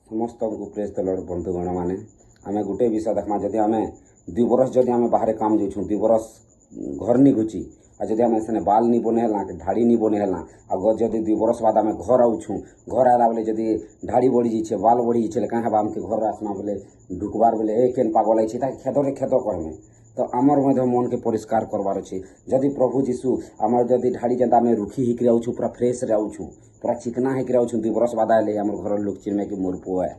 समस्त को praise the Lord बंधुगण मैंने आम गोटे विषय देखा जदि आम 2 बरस जदि आम बाहर काम जाऊँ 2 बरस घर नहीं घुची आ जदि आम से बाल नहीं बने ढाड़ी नहीं बने आ जदि 2 बरस बाद आम घर आउछूँ घर आला बेले जदि ढाड़ी बढ़ी जाइए बाल बढ़ी जाइए क्या हम आमके घर आसना बेले ढुकबार बेले ए केन पागल है खेदरे खेद कहमे तो आमर मन के परिष्कार करवार अच्छे जदि प्रभु जीशु आमर जदि ढाड़ी जेनता आम रुखी होकर आउछूँ पूरा फ्रेश आउछूँ पूरा चिकना होकर आउछूँ 2 बरस बाद आए आम घर लोग चिन्हे कि मोर पुआ है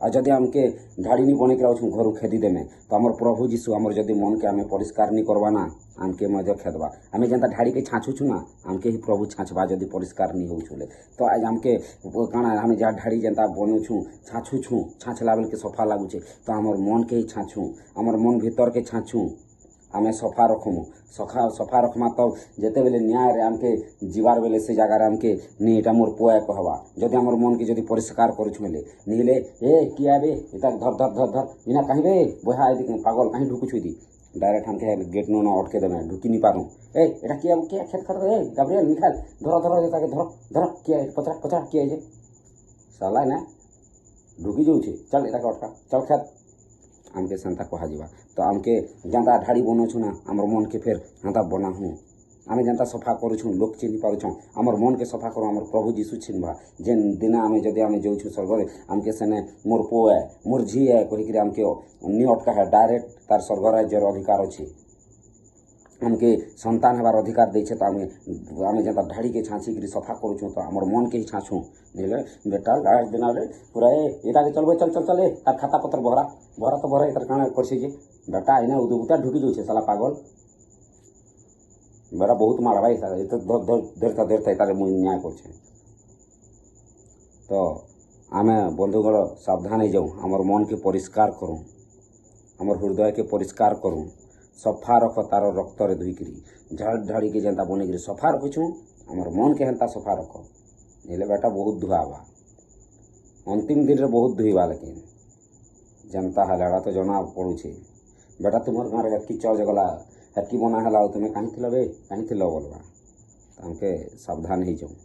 आ जदि आमके ढाड़ी नहीं बने आउछूँ घर खेदी देमे तो आमर प्रभु जीशु आमर जदि मन के आम परिष्कार नहीं करवाना आमके मजा खेदबा आम जेनता ढाड़ी के छाछुछु ना आमके ही प्रभु छाछबा जदि परिष्कार नहीं होले तो आज आमके काना आम जहाँ ढाड़ी जेनता बनूछूँ छाछुछु छाछला बेल के सफा लगुचे तो आमर मन के ही छाछूँ आमर मन भीतर के छाछूँ आम सफा रखमु सफा रखमा तो जिते बेले न्याय आमके जीवार बेले से जगार आमके नहीं एटा मोर पुआ कहवा जदि आमर मन के जदि परिष्कार करुछु बेले निले ए किया बे इता धर धर धर धर इना कहीं बे बहा पागल कहीं ढुकुछु दी डायरेक्ट हमके गेट नो ना अटके देमे ढुकी नहीं पारू ए एटा किया खेत खत ए गाब्रिएल मिखाइल धर धर ताके धर धर किया पचरा पचरा किया जे साला ना ढुकी जाउछे चल एटा अटका चल खेत आमके सेंता कह तो आमके जेनता ढाड़ी बनौछु ना आमर मन के फिर हाँता बनाहूँ आम जेनता सफा करुछूँ लोक चिन्ह पारुछूँ आमर मन के सफा करूँ आमर प्रभु जीशु चिन्हवा जेन दिन आम जदि आम जाऊँ स्वर्ग आमके सेने मोर पो है मोर झी है कहीकि आमके नहीं अटका है डायरेक्ट तार स्वर्ग राज्यर अधिकार अच्छी आमके संतान हबार अधिकार देछे तो आम जेनता ढाड़ी के छाँचिक सफा करुछूँ तो आमर मन के ही छाछूँ निले बेटा लास्ट दिन पूरा एटा के चलबे चल चल चल तार खाता पत्र भरा भरा तो भरा तार काना करछे जे बेटा इना उदुता ढुकी जाउछे साला पागल बेटा बहुत मारा भाई साला तो देरता तार मुई न्याय करछे तो आमे बंधुगण सावधान जाऊँ आमर मन के परिष्कार करूँ आमर हृदय के परिष्कार करूँ सफा रख तार रक्त रे धुईकरी झाड़ झाड़ी के जेनता बनेकरी सफा रखुछूँ आमर मन के हेन्ता सफा रख निले बेटा बहुत धुआबा अंतिम दिन रे बहुत धुईबा लेकिन जनता है तो जना पड़ुछे बेटा तुमर गाँव में एतकी चर्च गला एतकी बना है तुम्हें कहीं बे कहीं बोलवा तो हमके सावधान ही जाऊँ।